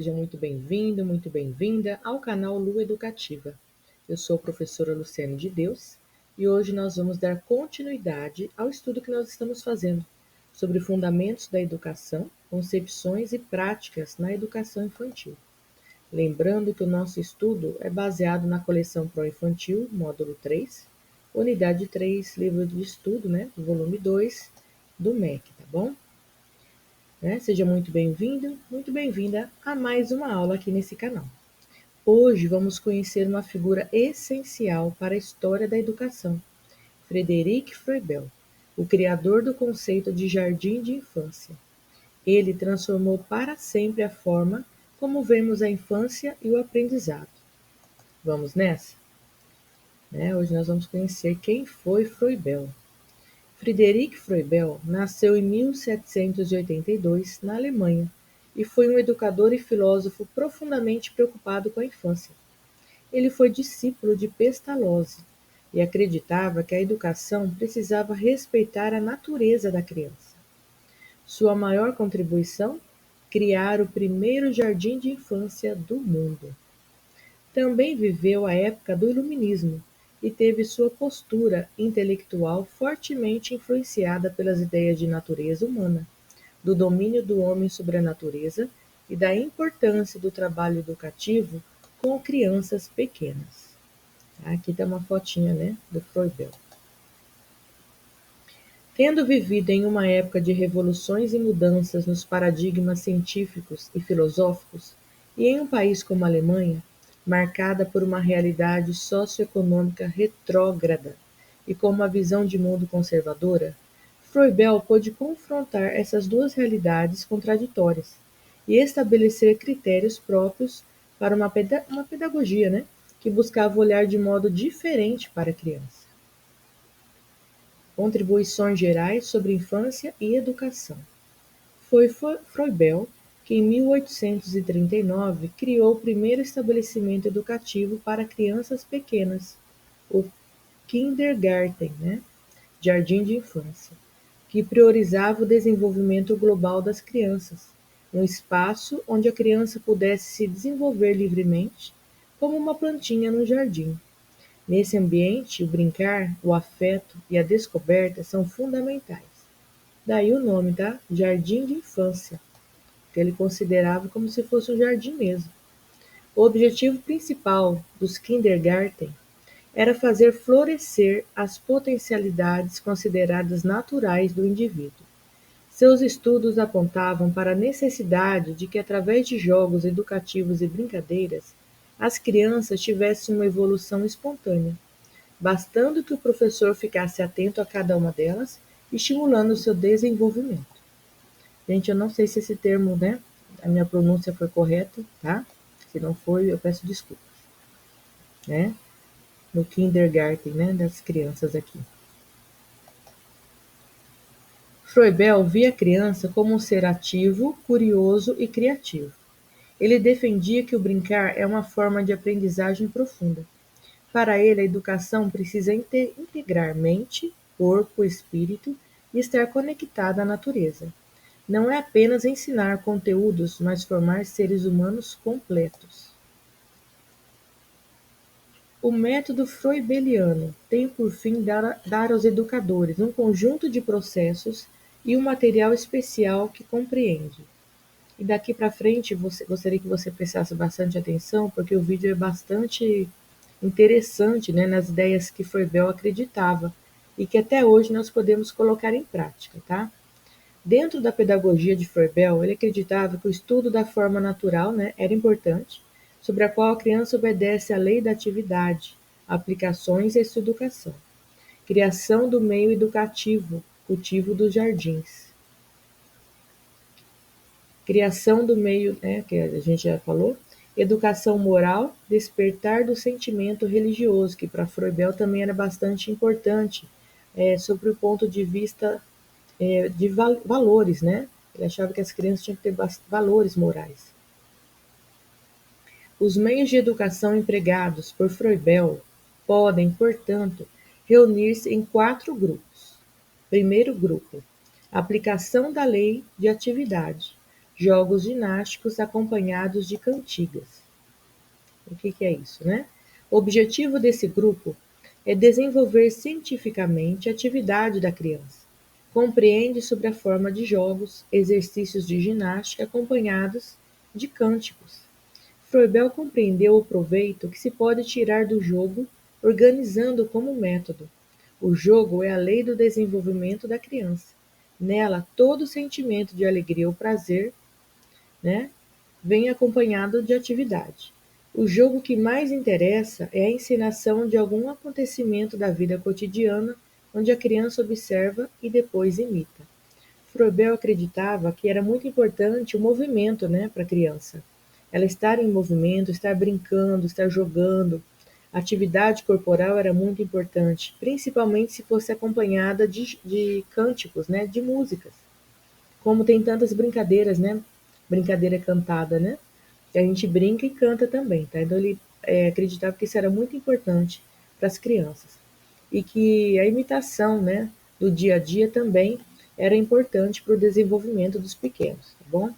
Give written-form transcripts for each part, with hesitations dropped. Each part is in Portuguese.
Seja muito bem-vindo, muito bem-vinda ao canal Lua Educativa. Eu sou a professora Luciane de Deus e hoje nós vamos dar continuidade ao estudo que nós estamos fazendo sobre fundamentos da educação, concepções e práticas na educação infantil. Lembrando que o nosso estudo é baseado na coleção Pro Infantil, módulo 3, unidade 3, livro de estudo, do volume 2 do MEC, tá bom? Seja muito bem-vindo, muito bem-vinda a mais uma aula aqui nesse canal. Hoje vamos conhecer uma figura essencial para a história da educação, Frederic Froebel, o criador do conceito de jardim de infância. Ele transformou para sempre a forma como vemos a infância e o aprendizado. Vamos nessa? Hoje nós vamos conhecer quem foi Froebel. Frederic Froebel nasceu em 1782 na Alemanha e foi um educador e filósofo profundamente preocupado com a infância. Ele foi discípulo de Pestalozzi e acreditava que a educação precisava respeitar a natureza da criança. Sua maior contribuição? Criar o primeiro jardim de infância do mundo. Também viveu a época do Iluminismo e teve sua postura intelectual fortemente influenciada pelas ideias de natureza humana, do domínio do homem sobre a natureza e da importância do trabalho educativo com crianças pequenas. Aqui está uma fotinha, do Froebel. Tendo vivido em uma época de revoluções e mudanças nos paradigmas científicos e filosóficos, e em um país como a Alemanha, marcada por uma realidade socioeconômica retrógrada e com uma visão de mundo conservadora, Froebel pôde confrontar essas duas realidades contraditórias e estabelecer critérios próprios para uma pedagogia, que buscava olhar de modo diferente para a criança. Contribuições gerais sobre infância e educação. Foi Froebel que, em 1839, criou o primeiro estabelecimento educativo para crianças pequenas, o Kindergarten, Jardim de Infância, que priorizava o desenvolvimento global das crianças, um espaço onde a criança pudesse se desenvolver livremente, como uma plantinha no jardim. Nesse ambiente, o brincar, o afeto e a descoberta são fundamentais. Daí o nome, Jardim de Infância, que ele considerava como se fosse um jardim mesmo. O objetivo principal dos kindergarten era fazer florescer as potencialidades consideradas naturais do indivíduo. Seus estudos apontavam para a necessidade de que, através de jogos educativos e brincadeiras, as crianças tivessem uma evolução espontânea, bastando que o professor ficasse atento a cada uma delas, estimulando o seu desenvolvimento. Gente, eu não sei se esse termo, a minha pronúncia foi correta, tá? Se não foi, eu peço desculpas, No kindergarten, das crianças aqui. Froebel via a criança como um ser ativo, curioso e criativo. Ele defendia que o brincar é uma forma de aprendizagem profunda. Para ele, a educação precisa integrar mente, corpo, espírito e estar conectada à natureza. Não é apenas ensinar conteúdos, mas formar seres humanos completos. O método froebeliano tem por fim dar aos educadores um conjunto de processos e um material especial que compreende. E daqui para frente, gostaria que você prestasse bastante atenção, porque o vídeo é bastante interessante, nas ideias que Froebel acreditava e que até hoje nós podemos colocar em prática, tá? Dentro da pedagogia de Froebel, ele acreditava que o estudo da forma natural, era importante, sobre a qual a criança obedece à lei da atividade, aplicações e sua educação. Criação do meio educativo, cultivo dos jardins. Criação do meio, que a gente já falou, educação moral, despertar do sentimento religioso, que para Froebel também era bastante importante, sobre o ponto de vista de valores, Ele achava que as crianças tinham que ter valores morais. Os meios de educação empregados por Froebel podem, portanto, reunir-se em 4 grupos. Primeiro grupo: aplicação da lei de atividade, jogos ginásticos acompanhados de cantigas. O que é isso, né? O objetivo desse grupo é desenvolver cientificamente a atividade da criança. Compreende sobre a forma de jogos, exercícios de ginástica acompanhados de cânticos. Froebel compreendeu o proveito que se pode tirar do jogo, organizando como método. O jogo é a lei do desenvolvimento da criança. Nela, todo sentimento de alegria ou prazer, né, vem acompanhado de atividade. O jogo que mais interessa é a encenação de algum acontecimento da vida cotidiana, onde a criança observa e depois imita. Froebel acreditava que era muito importante o movimento, né, para a criança. Ela estar em movimento, estar brincando, estar jogando. A atividade corporal era muito importante, principalmente se fosse acompanhada de cânticos, né, de músicas. Como tem tantas brincadeiras, né? Brincadeira cantada, né? Que a gente brinca e canta também, tá? Então ele acreditava que isso era muito importante para as crianças. E que a imitação, né, do dia a dia também era importante para o desenvolvimento dos pequenos, tá bom?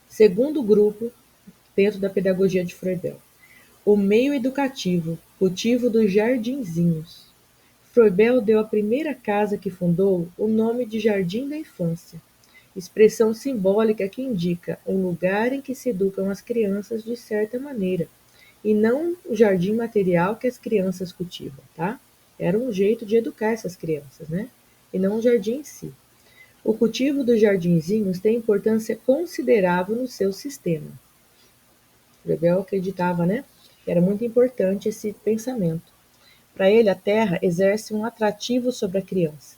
Segundo grupo, dentro da pedagogia de Froebel, o meio educativo, cultivo dos jardinzinhos. Froebel deu à primeira casa que fundou o nome de Jardim da Infância, expressão simbólica que indica um lugar em que se educam as crianças de certa maneira, e não o jardim material que as crianças cultivam, tá? Era um jeito de educar essas crianças, né? E não o jardim em si. O cultivo dos jardinzinhos tem importância considerável no seu sistema. Froebel acreditava, né, que era muito importante esse pensamento. Para ele, a terra exerce um atrativo sobre a criança.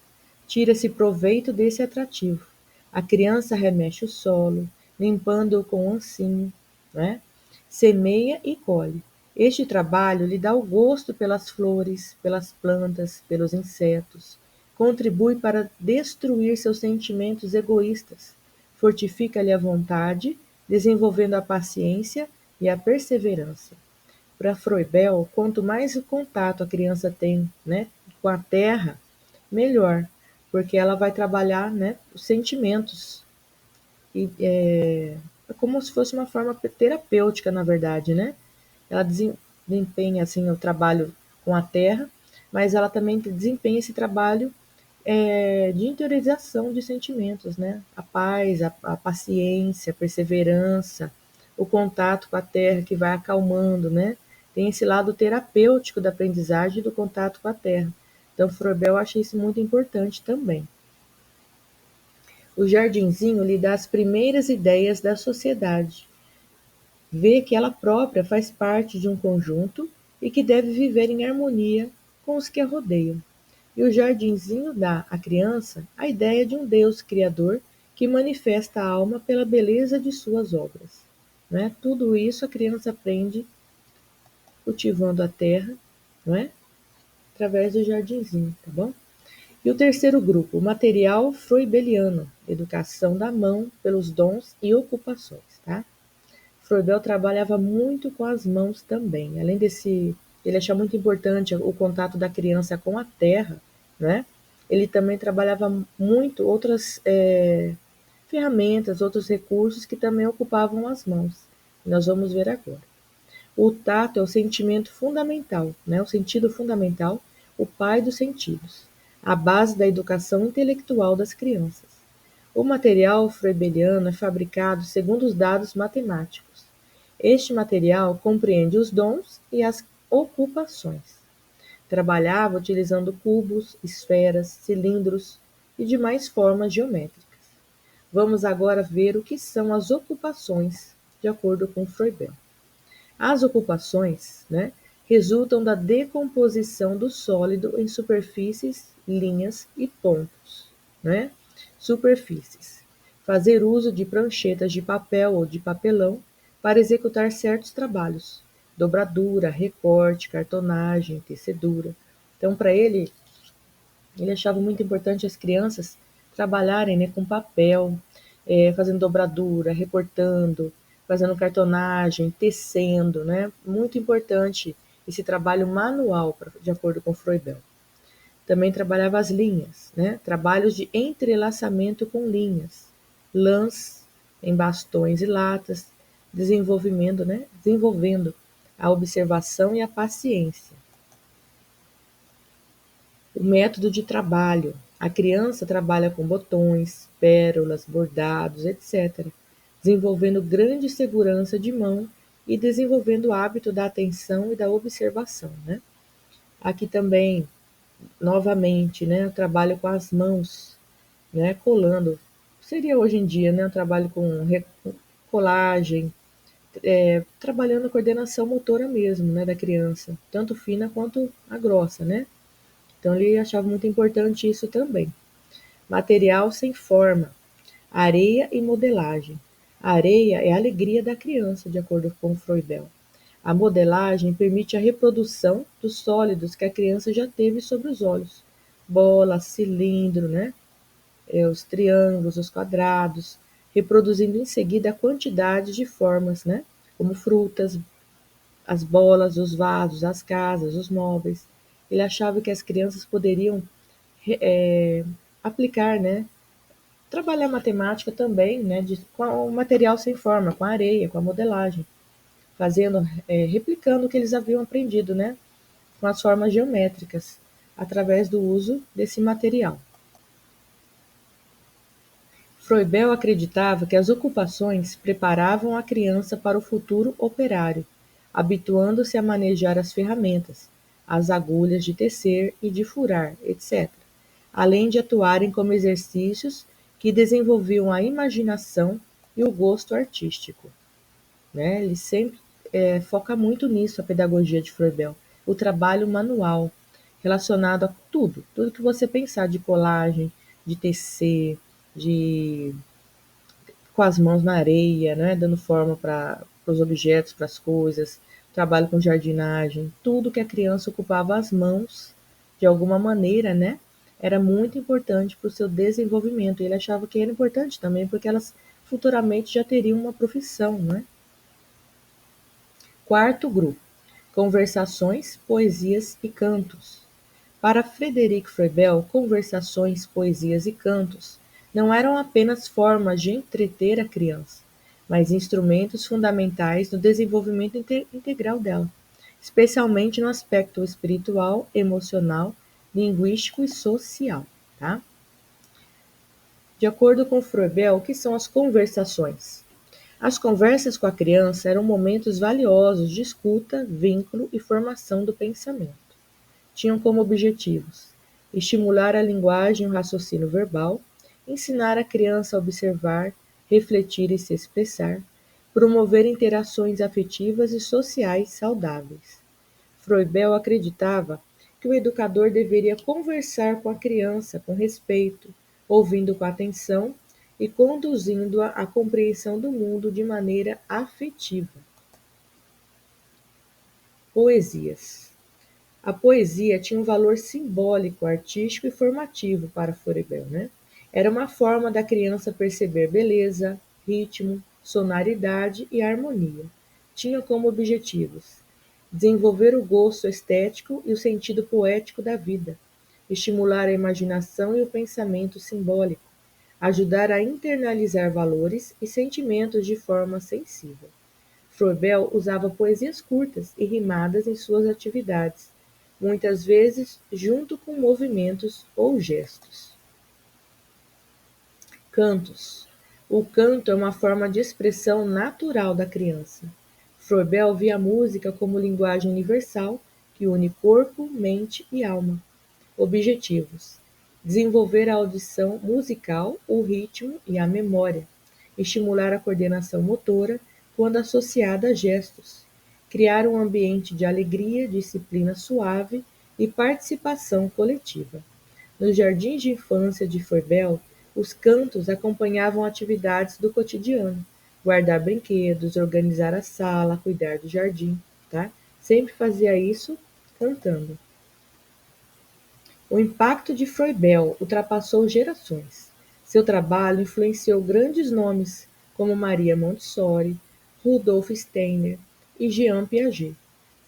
Tira-se proveito desse atrativo. A criança remexe o solo, limpando-o com um ancinho, né? Semeia e colhe. Este trabalho lhe dá o gosto pelas flores, pelas plantas, pelos insetos. Contribui para destruir seus sentimentos egoístas. Fortifica-lhe a vontade, desenvolvendo a paciência e a perseverança. Para Froebel, quanto mais o contato a criança tem, né, com a terra, melhor, porque ela vai trabalhar, né, os sentimentos. E é como se fosse uma forma terapêutica, na verdade, né? Ela desempenha assim o trabalho com a terra, mas ela também desempenha esse trabalho de interiorização de sentimentos, né? A paz, a paciência, a perseverança, o contato com a terra que vai acalmando, né? Tem esse lado terapêutico da aprendizagem e do contato com a terra. Então, Froebel acha isso muito importante também. O jardinzinho lhe dá as primeiras ideias da sociedade. Vê que ela própria faz parte de um conjunto e que deve viver em harmonia com os que a rodeiam. E o jardinzinho dá à criança a ideia de um Deus criador que manifesta a alma pela beleza de suas obras. Né? Tudo isso a criança aprende cultivando a terra, não é? Através do jardinzinho, tá bom? E o terceiro grupo, o material froebeliano, educação da mão pelos dons e ocupações, tá? Froebel trabalhava muito com as mãos também. Além desse, ele achava muito importante o contato da criança com a terra, né? Ele também trabalhava muito outras ferramentas, outros recursos que também ocupavam as mãos. Nós vamos ver agora. O tato é o sentimento fundamental, né? O sentido fundamental, o pai dos sentidos, a base da educação intelectual das crianças. O material froebeliano é fabricado segundo os dados matemáticos. Este material compreende os dons e as ocupações. Trabalhava utilizando cubos, esferas, cilindros e demais formas geométricas. Vamos agora ver o que são as ocupações, de acordo com Froebel. As ocupações, né, resultam da decomposição do sólido em superfícies, linhas e pontos, né? Superfícies. Fazer uso de pranchetas de papel ou de papelão para executar certos trabalhos, dobradura, recorte, cartonagem, tecedura. Então, para ele achava muito importante as crianças trabalharem, né, com papel, fazendo dobradura, recortando, fazendo cartonagem, tecendo, né? Muito importante esse trabalho manual, de acordo com Froebel. Também trabalhava as linhas, né? Trabalhos de entrelaçamento com linhas, lãs, em bastões e latas, desenvolvendo a observação e a paciência. O método de trabalho. A criança trabalha com botões, pérolas, bordados, etc., desenvolvendo grande segurança de mão e desenvolvendo o hábito da atenção e da observação, né? Aqui também, novamente, né, eu trabalho com as mãos, né, colando. Seria hoje em dia, né, eu trabalho com colagem, trabalhando a coordenação motora mesmo, né, da criança, tanto fina quanto a grossa, né? Então ele achava muito importante isso também. Material sem forma, areia e modelagem. A areia é a alegria da criança, de acordo com Froebel. A modelagem permite a reprodução dos sólidos que a criança já teve sobre os olhos. Bola, cilindro, né? Os triângulos, os quadrados, reproduzindo em seguida a quantidade de formas, né? Como frutas, as bolas, os vasos, as casas, os móveis. Ele achava que as crianças poderiam é, aplicar, né? Trabalhar matemática também, né? Com o material sem forma, com a areia, com a modelagem, fazendo, replicando o que eles haviam aprendido, né? Com as formas geométricas, através do uso desse material. Froebel acreditava que as ocupações preparavam a criança para o futuro operário, habituando-se a manejar as ferramentas, as agulhas de tecer e de furar, etc., além de atuarem como exercícios que desenvolviam a imaginação e o gosto artístico. Né? Ele sempre foca muito nisso, a pedagogia de Froebel, o trabalho manual, relacionado a tudo, tudo que você pensar de colagem, de tecer, de com as mãos na areia, né, dando forma para os objetos, para as coisas, trabalho com jardinagem, tudo que a criança ocupava as mãos de alguma maneira, né, era muito importante para o seu desenvolvimento. E ele achava que era importante também porque elas futuramente já teriam uma profissão, né? Quarto grupo: conversações, poesias e cantos. Para Frederic Froebel, conversações, poesias e cantos não eram apenas formas de entreter a criança, mas instrumentos fundamentais no desenvolvimento integral dela, especialmente no aspecto espiritual, emocional, linguístico e social. Tá? De acordo com Froebel, o que são as conversações? As conversas com a criança eram momentos valiosos de escuta, vínculo e formação do pensamento. Tinham como objetivos estimular a linguagem e o raciocínio verbal, ensinar a criança a observar, refletir e se expressar, promover interações afetivas e sociais saudáveis. Froebel acreditava que o educador deveria conversar com a criança com respeito, ouvindo com atenção e conduzindo-a à compreensão do mundo de maneira afetiva. Poesias. A poesia tinha um valor simbólico, artístico e formativo para Froebel, né? Era uma forma da criança perceber beleza, ritmo, sonoridade e harmonia. Tinha como objetivos desenvolver o gosto estético e o sentido poético da vida, estimular a imaginação e o pensamento simbólico, ajudar a internalizar valores e sentimentos de forma sensível. Froebel usava poesias curtas e rimadas em suas atividades, muitas vezes junto com movimentos ou gestos. Cantos. O canto é uma forma de expressão natural da criança. Froebel via a música como linguagem universal que une corpo, mente e alma. Objetivos: desenvolver a audição musical, o ritmo e a memória, estimular a coordenação motora quando associada a gestos, criar um ambiente de alegria, disciplina suave e participação coletiva. Nos jardins de infância de Froebel, os cantos acompanhavam atividades do cotidiano, guardar brinquedos, organizar a sala, cuidar do jardim, tá? Sempre fazia isso cantando. O impacto de Froebel ultrapassou gerações. Seu trabalho influenciou grandes nomes como Maria Montessori, Rudolf Steiner e Jean Piaget.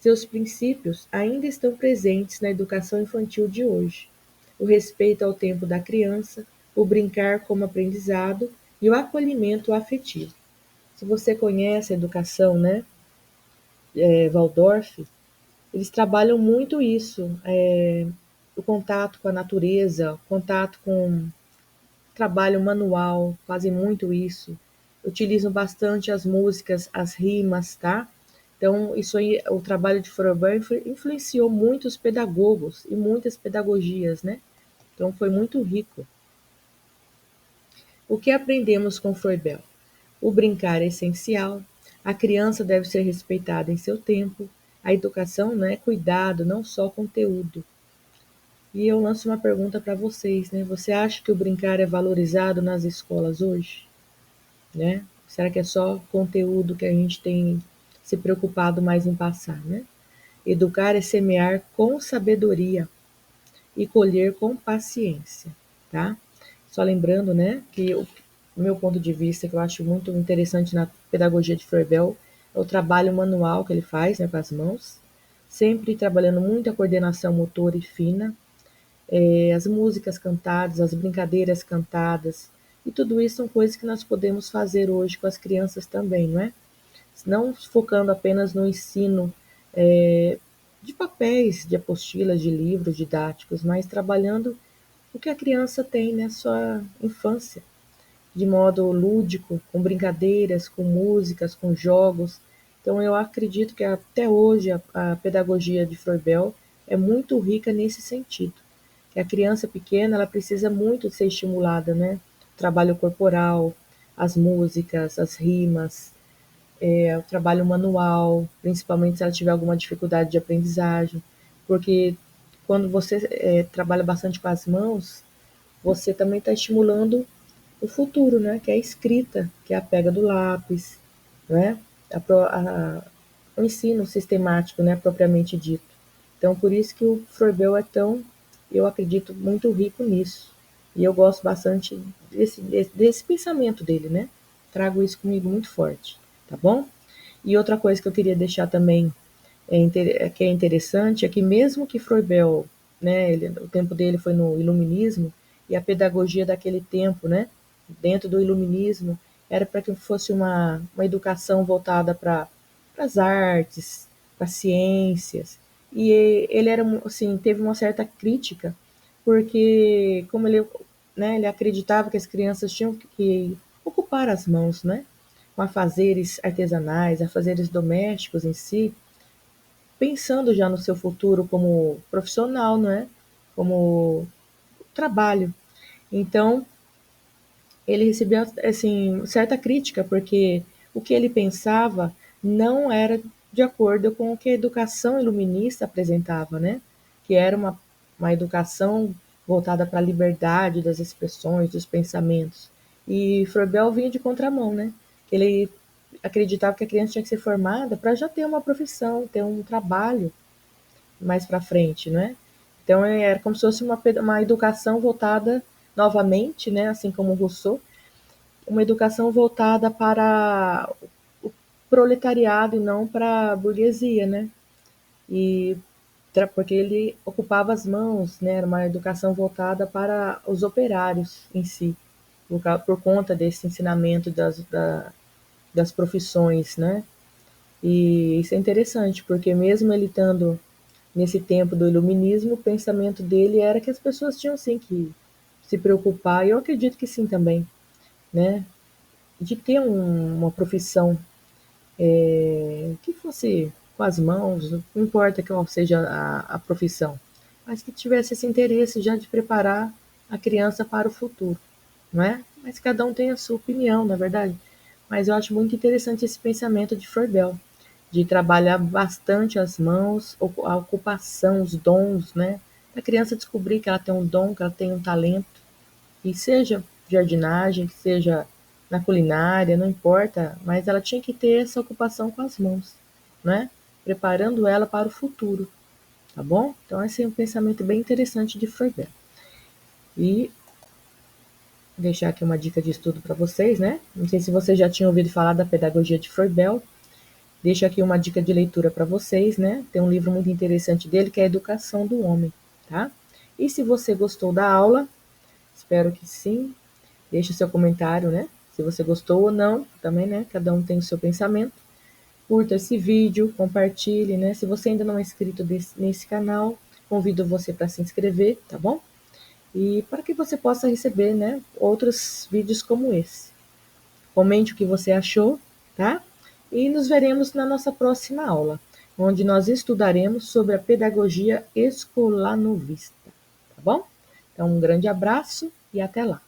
Seus princípios ainda estão presentes na educação infantil de hoje. O respeito ao tempo da criança, o brincar como aprendizado e o acolhimento afetivo. Se você conhece a educação, né, Waldorf, eles trabalham muito isso, o contato com a natureza, o contato com trabalho manual, fazem muito isso. Utilizam bastante as músicas, as rimas, tá? Então, isso aí, o trabalho de Froben influenciou muitos pedagogos e muitas pedagogias, né? Então, foi muito rico. O que aprendemos com Froebel? O brincar é essencial, a criança deve ser respeitada em seu tempo, a educação não é cuidado, não só conteúdo. E eu lanço uma pergunta para vocês, né? Você acha que o brincar é valorizado nas escolas hoje, né? Será que é só conteúdo que a gente tem se preocupado mais em passar, né? Educar é semear com sabedoria e colher com paciência, tá? Só lembrando, né, que o meu ponto de vista, que eu acho muito interessante na pedagogia de Froebel, é o trabalho manual que ele faz, né, com as mãos, sempre trabalhando muito a coordenação motora e fina, as músicas cantadas, as brincadeiras cantadas, e tudo isso são coisas que nós podemos fazer hoje com as crianças também, não é? Não focando apenas no ensino de papéis, de apostilas, de livros didáticos, mas trabalhando o que a criança tem na sua infância, de modo lúdico, com brincadeiras, com músicas, com jogos. Então, eu acredito que até hoje a pedagogia de Froebel é muito rica nesse sentido. Que a criança pequena ela precisa muito ser estimulada, né? O trabalho corporal, as músicas, as rimas, o trabalho manual, principalmente se ela tiver alguma dificuldade de aprendizagem, porque quando você trabalha bastante com as mãos, você também está estimulando o futuro, né? Que é a escrita, que é a pega do lápis, né? O ensino sistemático, né? Propriamente dito. Então, por isso que o Froebel é tão, eu acredito, muito rico nisso. E eu gosto bastante desse pensamento dele, né? Trago isso comigo muito forte, tá bom? E outra coisa que eu queria deixar também que é interessante é que mesmo que Froebel, né, o tempo dele foi no iluminismo e a pedagogia daquele tempo, né, dentro do iluminismo, era para que fosse uma educação voltada para as artes, para as ciências. E ele era assim, teve uma certa crítica, porque como ele, né, ele acreditava que as crianças tinham que ocupar as mãos, né, com afazeres artesanais, afazeres domésticos em si, pensando já no seu futuro como profissional, não é? Como trabalho. Então, ele recebeu assim certa crítica porque o que ele pensava não era de acordo com o que a educação iluminista apresentava, né? Que era uma educação voltada para a liberdade das expressões, dos pensamentos. E Froebel vinha de contramão, né? Que ele acreditava que a criança tinha que ser formada para já ter uma profissão, ter um trabalho mais para frente, né? Então era como se fosse uma educação voltada novamente, né? Assim como Rousseau, uma educação voltada para o proletariado e não para a burguesia, né? E porque ele ocupava as mãos, né? Era uma educação voltada para os operários em si, por conta desse ensinamento das profissões, né? E isso é interessante, porque mesmo ele estando nesse tempo do iluminismo, o pensamento dele era que as pessoas tinham sim que se preocupar, e eu acredito que sim também, né? De ter uma profissão que fosse com as mãos, não importa qual seja a profissão, mas que tivesse esse interesse já de preparar a criança para o futuro, não é? Mas cada um tem a sua opinião, na verdade. Mas eu acho muito interessante esse pensamento de Froebel, de trabalhar bastante as mãos, a ocupação, os dons, né? Para a criança descobrir que ela tem um dom, que ela tem um talento, e seja jardinagem, que seja na culinária, não importa, mas ela tinha que ter essa ocupação com as mãos, né? Preparando ela para o futuro, tá bom? Então esse é um pensamento bem interessante de Froebel. E deixar aqui uma dica de estudo para vocês, né? Não sei se vocês já tinham ouvido falar da pedagogia de Froebel. Deixo aqui uma dica de leitura para vocês, né? Tem um livro muito interessante dele que é a Educação do Homem, tá? E se você gostou da aula, espero que sim, deixe o seu comentário, né? Se você gostou ou não, também, né? Cada um tem o seu pensamento. Curta esse vídeo, compartilhe, né? Se você ainda não é inscrito nesse canal, convido você para se inscrever, tá bom? E para que você possa receber, né, outros vídeos como esse. Comente o que você achou, tá? E nos veremos na nossa próxima aula, onde nós estudaremos sobre a pedagogia escolanovista, tá bom? Então, um grande abraço e até lá!